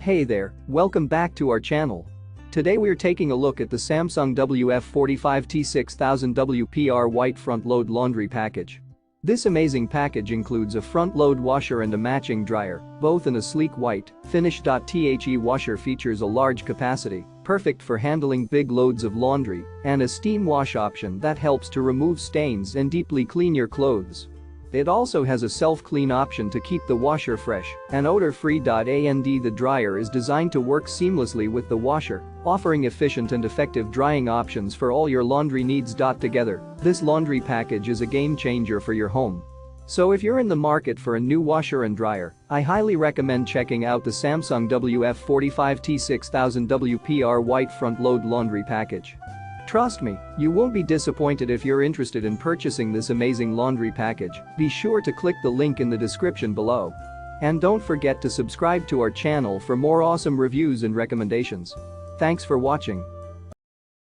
Hey there, welcome back to our channel. Today we're taking a look at the Samsung WF45T6000WPR white front-load laundry package. This amazing package includes a front-load washer and a matching dryer, both in a sleek white finish. The washer features a large capacity, perfect for handling big loads of laundry, and a steam wash option that helps to remove stains and deeply clean your clothes. It also has a self-clean option to keep the washer fresh and odor-free. The dryer is designed to work seamlessly with the washer, offering efficient and effective drying options for all your laundry needs. Together, this laundry package is a game changer for your home. So if you're in the market for a new washer and dryer, I highly recommend checking out the Samsung WF45T6000WPR white front-load laundry package. Trust me, you won't be disappointed. If you're interested in purchasing this amazing laundry package, be sure to click the link in the description below. And don't forget to subscribe to our channel for more awesome reviews and recommendations. Thanks for watching.